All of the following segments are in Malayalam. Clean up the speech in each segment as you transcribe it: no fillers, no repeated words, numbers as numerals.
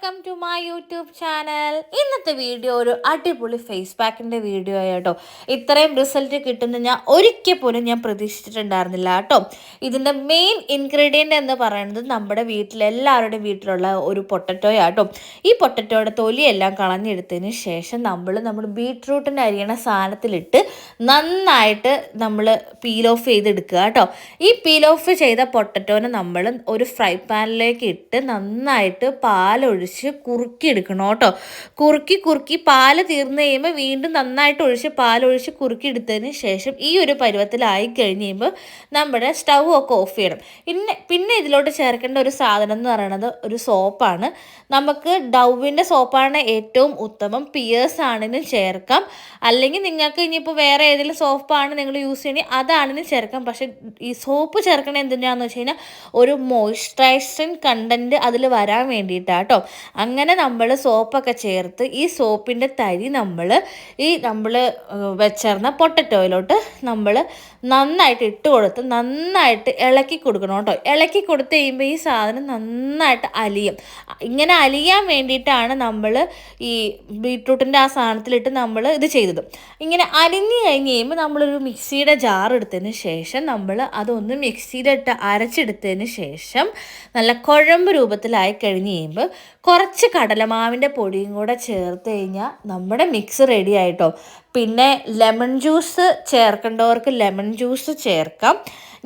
Welcome to my YouTube channel. ഇന്നത്തെ വീഡിയോ ഒരു അടിപൊളി ഫേസ് പാക്കിൻ്റെ വീഡിയോ ആയിട്ടോ. ഇത്രയും റിസൾട്ട് കിട്ടുന്ന ഞാൻ ഒരിക്കൽ പോലും ഞാൻ പ്രതീക്ഷിച്ചിട്ടുണ്ടായിരുന്നില്ല കേട്ടോ. ഇതിൻ്റെ മെയിൻ ഇൻഗ്രീഡിയൻ്റ് എന്ന് പറയുന്നത് നമ്മുടെ വീട്ടിലെല്ലാവരുടെയും വീട്ടിലുള്ള ഒരു പൊട്ടറ്റോയാട്ടോ. ഈ പൊട്ടറ്റോയുടെ തൊലിയെല്ലാം കളഞ്ഞെടുത്തതിന് ശേഷം നമ്മൾ ബീട്രൂട്ടിൻ്റെ അരിയണ സാധനത്തിലിട്ട് നന്നായിട്ട് നമ്മൾ പീൽ ഓഫ് ചെയ്തെടുക്കുക കേട്ടോ. ഈ പീൽ ഓഫ് ചെയ്ത പൊട്ടറ്റോനെ നമ്മൾ ഒരു ഫ്രൈ പാനിലേക്ക് ഇട്ട് നന്നായിട്ട് പാലൊഴിച്ച് കുറുക്കിയെടുക്കണം കേട്ടോ. കുറുക്കി പാല് തീർന്നു കഴിയുമ്പോൾ വീണ്ടും നന്നായിട്ട് പാലൊഴിച്ച് കുറുക്കിയെടുത്തതിന് ശേഷം ഈ ഒരു പരുവത്തിലായി കഴിഞ്ഞ് കഴിയുമ്പോൾ നമ്മുടെ സ്റ്റൗ ഒക്കെ ഓഫ് ചെയ്യണം. പിന്നെ ഇതിലോട്ട് ചേർക്കേണ്ട ഒരു സാധനം എന്ന് പറയുന്നത് ഒരു സോപ്പാണ്. നമുക്ക് ഡവിൻ്റെ സോപ്പാണ് ഏറ്റവും ഉത്തമം. പിയേഴ്സ് ആണെങ്കിലും ചേർക്കാം, അല്ലെങ്കിൽ നിങ്ങൾക്ക് ഇനിയിപ്പോൾ വേറെ ഏതെങ്കിലും സോപ്പാണ് നിങ്ങൾ യൂസ് ചെയ്യണമെങ്കിൽ അതാണെങ്കിലും ചേർക്കാം. പക്ഷേ ഈ സോപ്പ് ചേർക്കണത് എന്തിനാന്ന് വെച്ച് കഴിഞ്ഞാൽ ഒരു മോയ്സ്ചറൈസിങ് കണ്ടൻറ്റ് അതിൽ വരാൻ വേണ്ടിയിട്ടാണ് കേട്ടോ. അങ്ങനെ നമ്മൾ സോപ്പൊക്കെ ചേർത്ത് ഈ സോപ്പിൻ്റെ തരി നമ്മൾ വെച്ചിരുന്ന പൊട്ടറ്റോയിലോട്ട് നമ്മൾ നന്നായിട്ട് ഇട്ട് കൊടുത്ത് നന്നായിട്ട് ഇളക്കി കൊടുക്കണം കേട്ടോ. ഇളക്കി കൊടുത്ത് കഴിയുമ്പോൾ ഈ സാധനം നന്നായിട്ട് അലിയും. ഇങ്ങനെ അലിയാൻ വേണ്ടിയിട്ടാണ് നമ്മൾ ഈ ബീട്രൂട്ടിൻ്റെ ആ സാധനത്തിലിട്ട് നമ്മൾ ഇത് ചെയ്തത്. ഇങ്ങനെ അലിഞ്ഞ് കഴിഞ്ഞ് കഴിയുമ്പോൾ നമ്മളൊരു മിക്സിയുടെ ജാർ എടുത്തതിന് ശേഷം നമ്മൾ അതൊന്ന് മിക്സിയിലിട്ട് അരച്ചെടുത്തതിന് ശേഷം നല്ല കുഴമ്പ് രൂപത്തിലായി കഴിഞ്ഞ് കഴിയുമ്പോൾ കുറച്ച് കടലമാവിൻ്റെ പൊടിയും കൂടെ ചേർത്ത് കഴിഞ്ഞാൽ നമ്മുടെ മിക്സ് റെഡി ആയിട്ടോ. പിന്നെ ലെമൺ ജ്യൂസ് ചേർക്കേണ്ടവർക്ക് ലെമൺ ജ്യൂസ് ചേർക്കാം.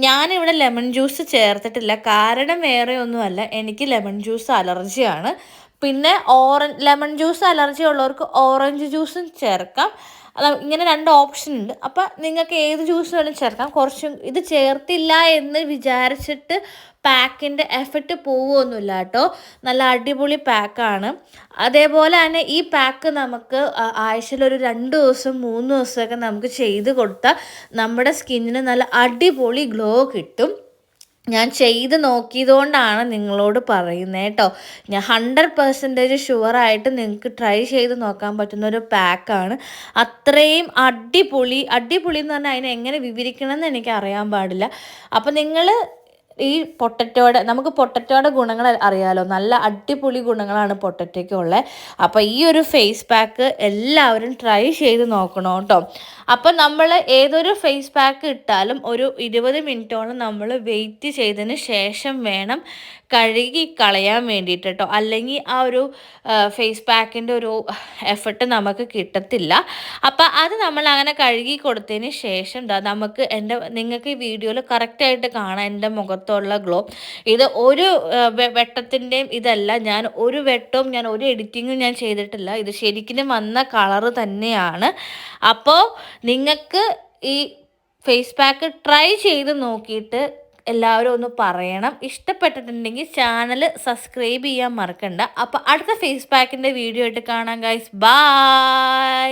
ഞാനിവിടെ ലെമൺ ജ്യൂസ് ചേർത്തിട്ടില്ല, കാരണം വേറെ ഒന്നുമല്ല, എനിക്ക് ലെമൺ ജ്യൂസ് അലർജിയാണ്. പിന്നെ ലെമൺ ജ്യൂസ് അലർജി ഉള്ളവർക്ക് ഓറഞ്ച് ജ്യൂസും ചേർക്കാം. ഇങ്ങനെ രണ്ട് ഓപ്ഷൻ ഉണ്ട്. അപ്പം നിങ്ങൾക്ക് ഏത് ജ്യൂസ് വേണമെങ്കിലും ചേർക്കാം. കുറച്ചും ഇത് ചേർത്തില്ല എന്ന് വിചാരിച്ചിട്ട് പാക്കിൻ്റെ എഫക്റ്റ് പോവുമൊന്നുമില്ല കേട്ടോ. നല്ല അടിപൊളി പാക്കാണ്. അതേപോലെ തന്നെ ഈ പാക്ക് നമുക്ക് ആഴ്ചയിലൊരു 2 ദിവസം 3 ദിവസമൊക്കെ നമുക്ക് ചെയ്ത് കൊടുത്താൽ നമ്മുടെ സ്കിന്നിന് നല്ല അടിപൊളി ഗ്ലോ കിട്ടും. ഞാൻ ചെയ്ത് നോക്കിയതുകൊണ്ടാണ് നിങ്ങളോട് പറയുന്നത് കേട്ടോ. ഞാൻ 100% ഷുവറായിട്ട് നിങ്ങൾക്ക് ട്രൈ ചെയ്ത് നോക്കാൻ പറ്റുന്നൊരു പാക്കാണ്. അത്രയും അടിപൊളി എന്ന് പറഞ്ഞാൽ അതിനെ എങ്ങനെ വിവരിക്കണം എന്ന് എനിക്ക് അറിയാൻ പാടില്ല. അപ്പോൾ നിങ്ങൾ ഈ നമുക്ക് പൊട്ടറ്റോയുടെ ഗുണങ്ങൾ അറിയാലോ. നല്ല അടിപൊളി ഗുണങ്ങളാണ് പൊട്ടറ്റോയ്ക്ക് ഉള്ളത്. അപ്പോൾ ഈ ഒരു ഫേസ് പാക്ക് എല്ലാവരും ട്രൈ ചെയ്ത് നോക്കണം കേട്ടോ. അപ്പം നമ്മൾ ഏതൊരു ഫേസ് പാക്ക് ഇട്ടാലും ഒരു 20 മിനിറ്റോളം നമ്മൾ വെയിറ്റ് ചെയ്തതിന് ശേഷം വേണം കഴുകി കളയാൻ വേണ്ടിയിട്ട് കേട്ടോ. അല്ലെങ്കിൽ ആ ഒരു ഫേസ് പാക്കിൻ്റെ ഒരു എഫർട്ട് നമുക്ക് കിട്ടത്തില്ല. അപ്പം അത് നമ്മൾ അങ്ങനെ കഴുകി കൊടുത്തതിന് ശേഷം നമുക്ക് നിങ്ങൾക്ക് ഈ വീഡിയോയിൽ കറക്റ്റായിട്ട് കാണാം എൻ്റെ മുഖത്തുള്ള ഗ്ലോ. ഇത് ഒരു വെട്ടത്തിൻ്റെയും ഇതല്ല, ഞാൻ ഒരു എഡിറ്റിങ്ങും ഞാൻ ചെയ്തിട്ടില്ല. ഇത് ശരിക്കും വന്ന കളറ് തന്നെയാണ്. അപ്പോൾ നിങ്ങൾക്ക് ഈ ഫേസ് പാക്ക് ട്രൈ ചെയ്ത് നോക്കിയിട്ട് എല്ലാവരും ഒന്ന് പറയണം. ഇഷ്ടപ്പെട്ടിട്ടുണ്ടെങ്കിൽ ചാനൽ സബ്സ്ക്രൈബ് ചെയ്യാൻ മറക്കണ്ട. അപ്പോൾ അടുത്ത ഫേസ് പാക്കിൻ്റെ വീഡിയോ ആയിട്ട് കാണാം ഗൈസ്. ബൈ.